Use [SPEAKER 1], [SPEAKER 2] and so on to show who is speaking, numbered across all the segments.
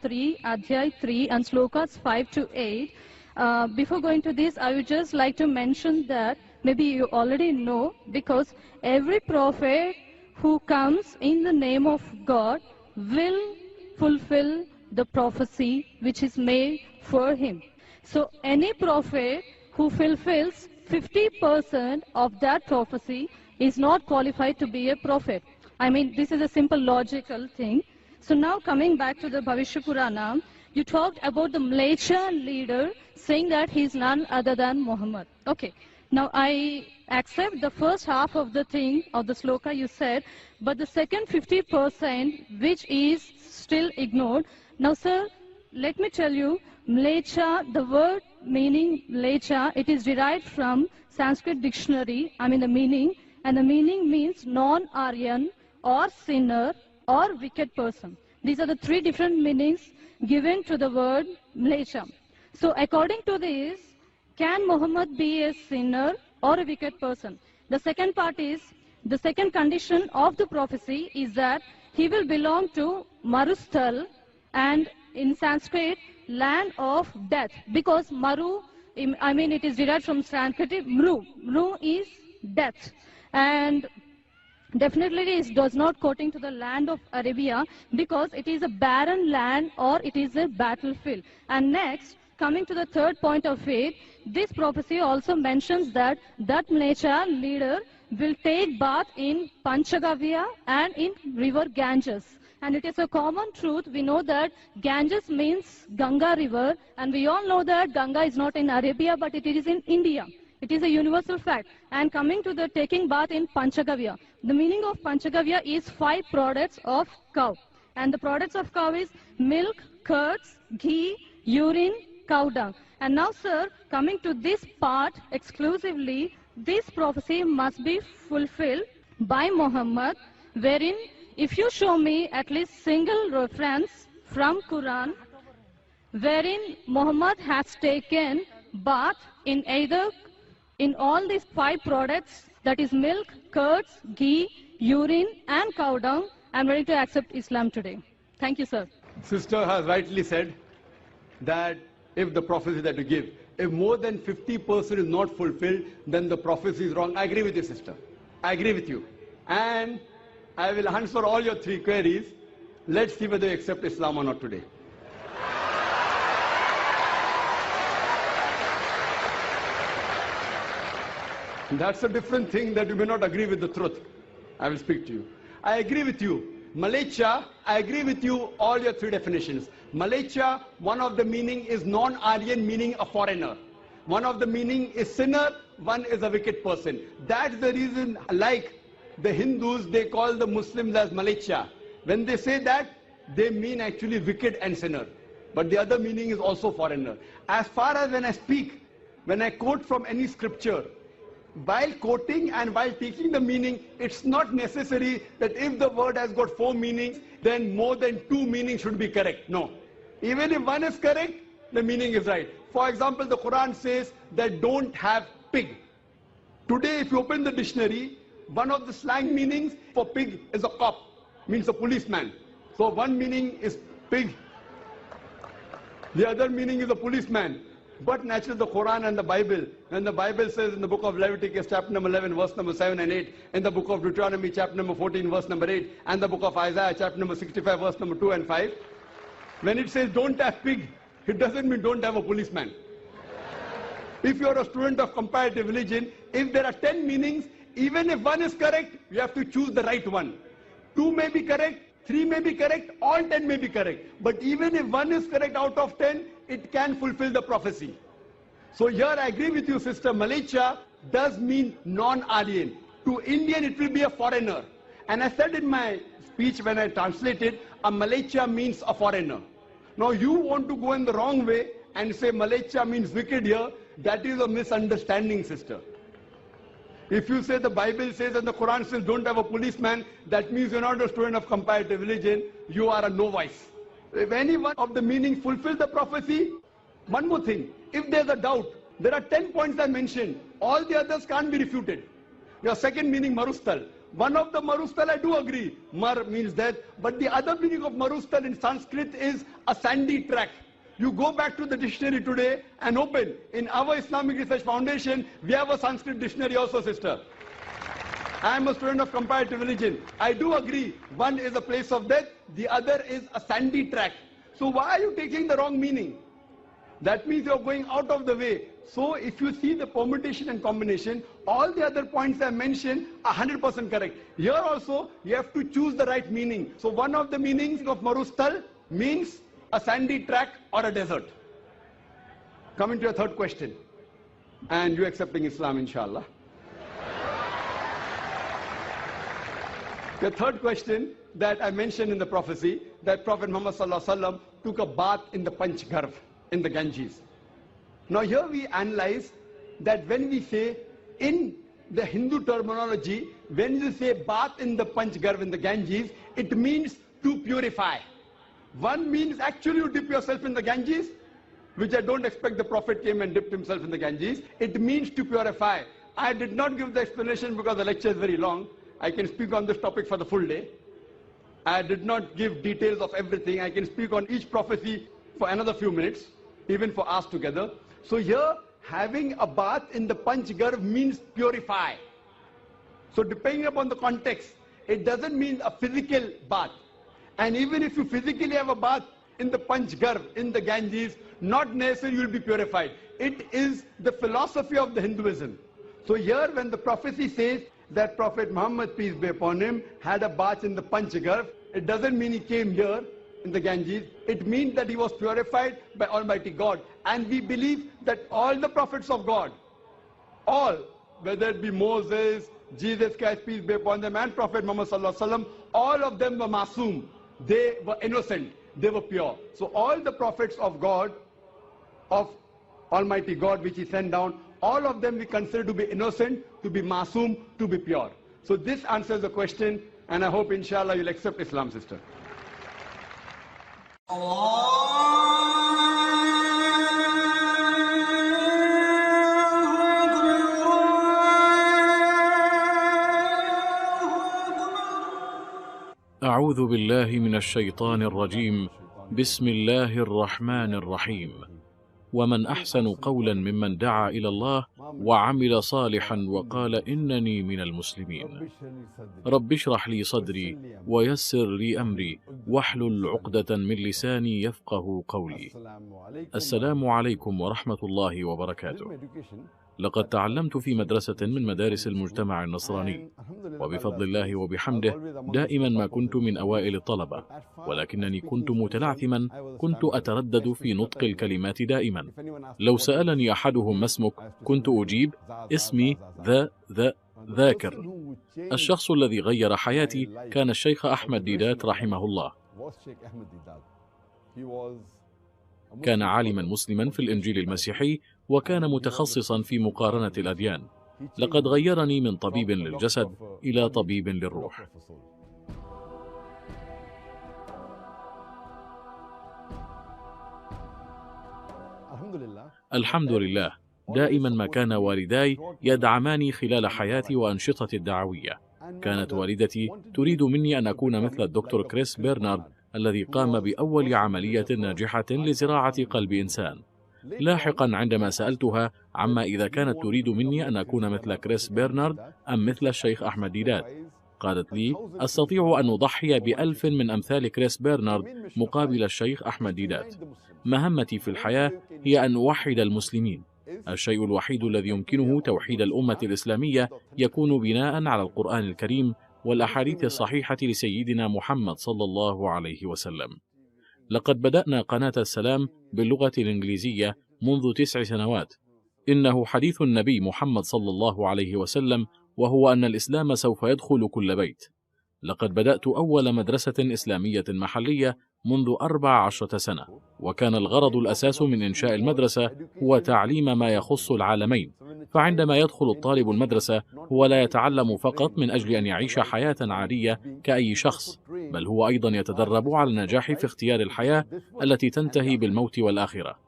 [SPEAKER 1] 3, Adhyay 3 and Slokas 5 to 8. Before going to this, I would just like to mention that maybe you already know, because every prophet who comes in the name of God will fulfill the prophecy which is made for him. So any prophet who fulfills 50% of that prophecy is not qualified to be a prophet. I mean, this is a simple logical thing. So now coming back to the Bhavishya Purana, you talked about the Mleccha leader saying that he is none other than Muhammad. Okay. Now I accept the first half of the thing, of the sloka you said, but the second 50% which is still ignored. Now sir, let me tell you, Mleccha, the word meaning Mleccha, it is derived from Sanskrit dictionary, the meaning, and the meaning means non-Aryan or sinner or wicked person. These are the three different meanings given to the word Mleccha. So according to this, can Muhammad be a sinner or a wicked person? The second part is, the second condition of the prophecy is that he will belong to Marusthal, and in Sanskrit, land of death, because Maru, it is derived from Sanskrit, Mru. Mru is death. And definitely it does not quoting to the land of Arabia, because it is a barren land or it is a battlefield. And next, coming to the third point of it, this prophecy also mentions that Mleccha leader will take bath in Panchagavya and in river Ganges. And it is a common truth. We know that Ganges means Ganga river, and we all know that Ganga is not in Arabia, but it is in India. It is a universal fact. And coming to the taking bath in Panchagavya, the meaning of Panchagavya is 5 products of cow. And the products of cow is milk, curds, ghee, urine, cow dung. And now sir, coming to this part exclusively, this prophecy must be fulfilled by Muhammad, wherein if you show me at least single reference from Quran, wherein Muhammad has taken bath in either in all these 5 products, that is milk, curds, ghee, urine and cow dung, I am ready to accept Islam today. Thank you, sir.
[SPEAKER 2] Sister has rightly said that if the prophecy that you give, if more than 50% is not fulfilled, then the prophecy is wrong. I agree with you, sister. I agree with you. And I will answer all your 3 queries. Let's see whether you accept Islam or not today. That's a different thing, that you may not agree with the truth. I will speak to you. I agree with you. Mleccha, I agree with you, all your 3 definitions. Mleccha, one of the meaning is non-Aryan, meaning a foreigner. One of the meaning is sinner, one is a wicked person. That's the reason, like the Hindus, they call the Muslims as Mleccha. When they say that, they mean actually wicked and sinner. But the other meaning is also foreigner. As far as when I speak, when I quote from any scripture, while quoting and while teaching the meaning, it's not necessary that if the word has got 4 meanings, then more than 2 meanings should be correct. No. Even if one is correct, the meaning is right. For example, the Quran says that don't have pig. Today, if you open the dictionary, one of the slang meanings for pig is a cop, means a policeman. So one meaning is pig, the other meaning is a policeman. But naturally the Quran and the Bible, and the Bible says in the book of Leviticus chapter number 11 verse number 7 and 8, in the book of Deuteronomy chapter number 14 verse number 8, and the book of Isaiah chapter number 65 verse number 2 and 5, when it says don't have pig, it doesn't mean don't have a policeman. If you are a student of comparative religion, if there are 10 meanings, even if one is correct, you have to choose the right one. 2 may be correct, 3 may be correct, all 10 may be correct. But even if one is correct out of 10, it can fulfill the prophecy. So here I agree with you, sister. Mleccha does mean non-Aryan. To Indian, it will be a foreigner. And I said in my speech when I translated, a Mleccha means a foreigner. Now you want to go in the wrong way and say Mleccha means wicked here. That is a misunderstanding, sister. If you say the Bible says and the Quran says don't have a policeman, that means you're not a student of comparative religion, you are a novice. If any one of the meaning fulfill the prophecy, one more thing, if there's a doubt, there are 10 points I mentioned, all the others can't be refuted. Your second meaning, Marusthal. one of the Marustal I do agree. Mar means death. But the other meaning of Marustal in Sanskrit is a sandy track. You go back to the dictionary today and open. In our Islamic Research Foundation, we have a Sanskrit dictionary also, sister. I am a student of comparative religion. I do agree. One is a place of death. The other is a sandy track. So why are you taking the wrong meaning? That means you are going out of the way. So if you see the permutation and combination, all the other points I mentioned are 100% correct. Here also, you have to choose the right meaning. So one of the meanings of Marustal means a sandy track or a desert. Coming to your third question. And you accepting Islam, inshallah. The third question that I mentioned in the prophecy, that Prophet Muhammad sallallahu alaihi wasallam took a bath in the Panchgarh, in the Ganges. Now here we analyze that when we say, in the Hindu terminology, when you say bath in the Panchgarh, in the Ganges, it means to purify. One means actually you dip yourself in the Ganges, which I don't expect the Prophet came and dipped himself in the Ganges. It means to purify. I did not give the explanation because the lecture is very long. I can speak on this topic for the full day. I did not give details of everything. I can speak on each prophecy for another few minutes, even for us together. So here, having a bath in the Panchgarh means purify. So depending upon the context, it doesn't mean a physical bath. And even if you physically have a bath in the Panchgarh, in the Ganges, not necessarily you will be purified. It is the philosophy of the Hinduism. So here when the prophecy says that Prophet Muhammad, peace be upon him, had a bath in the Panchgarh, it doesn't mean he came here in the Ganges. It means that he was purified by Almighty God. And we believe that all the prophets of God, all, whether it be Moses, Jesus Christ, peace be upon them, and Prophet Muhammad sallallahu alaihi wasallam, all of them were masoom. They were innocent. They were pure. So all the prophets of God, of Almighty God, which he sent down, all of them we consider to be innocent, to be masoom, to be pure. So this answers the question, and I hope inshallah you'll accept Islam, sister.
[SPEAKER 3] أعوذ بالله من الشيطان الرجيم. بسم الله الرحمن الرحيم. ومن أحسن قولا ممن دعا إلى الله وعمل صالحا وقال إنني من المسلمين. رب اشرح لي صدري ويسر لي أمري واحلل عقدة من لساني يفقه قولي. السلام عليكم ورحمة الله وبركاته. لقد تعلمت في مدرسة من مدارس المجتمع النصراني، وبفضل الله وبحمده دائما ما كنت من أوائل الطلبة، ولكنني كنت متلعثما، كنت أتردد في نطق الكلمات دائما. لو سألني أحدهم ما اسمك كنت أجيب اسمي ذاكر. الشخص الذي غير حياتي كان الشيخ أحمد ديدات رحمه الله. كان عالما مسلما في الإنجيل المسيحي، وكان متخصصا في مقارنة الأديان. لقد غيرني من طبيب للجسد إلى طبيب للروح. الحمد لله، دائما ما كان والداي يدعماني خلال حياتي وأنشطتي الدعوية. كانت والدتي تريد مني أن أكون مثل الدكتور كريس بيرنارد الذي قام بأول عملية ناجحة لزراعة قلب إنسان. لاحقا عندما سألتها عما إذا كانت تريد مني أن أكون مثل كريس بيرنارد أم مثل الشيخ أحمد ديدات، قالت لي أستطيع أن أضحي ب1000 من أمثال كريس بيرنارد مقابل الشيخ أحمد ديدات. مهمتي في الحياة هي أن أوحد المسلمين. الشيء الوحيد الذي يمكنه توحيد الأمة الإسلامية يكون بناء على القرآن الكريم والأحاديث الصحيحة لسيدنا محمد صلى الله عليه وسلم. لقد بدأنا قناة السلام باللغة الإنجليزية منذ 9 سنوات. إنه حديث النبي محمد صلى الله عليه وسلم، وهو أن الإسلام سوف يدخل كل بيت. لقد بدأت أول مدرسة إسلامية محلية منذ 14 سنة، وكان الغرض الأساس من إنشاء المدرسة هو تعليم ما يخص العالمين. فعندما يدخل الطالب المدرسة هو لا يتعلم فقط من أجل أن يعيش حياة عادية كأي شخص، بل هو أيضا يتدرب على النجاح في اختيار الحياة التي تنتهي بالموت والآخرة.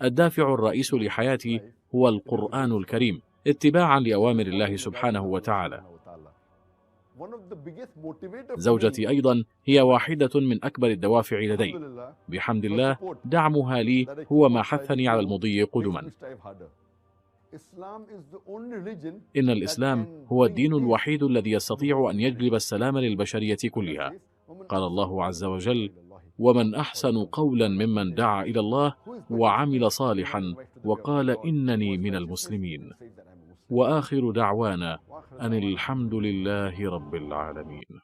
[SPEAKER 3] الدافع الرئيس لحياتي هو القرآن الكريم، اتباعا لأوامر الله سبحانه وتعالى. زوجتي أيضا هي واحدة من أكبر الدوافع لدي. بحمد الله دعمها لي هو ما حثني على المضي قدما. إن الإسلام هو الدين الوحيد الذي يستطيع أن يجلب السلام للبشرية كلها. قال الله عز وجل: ومن أحسن قولا ممن دعا إلى الله وعمل صالحا وقال إنني من المسلمين. وآخر دعوانا أن الحمد لله رب العالمين.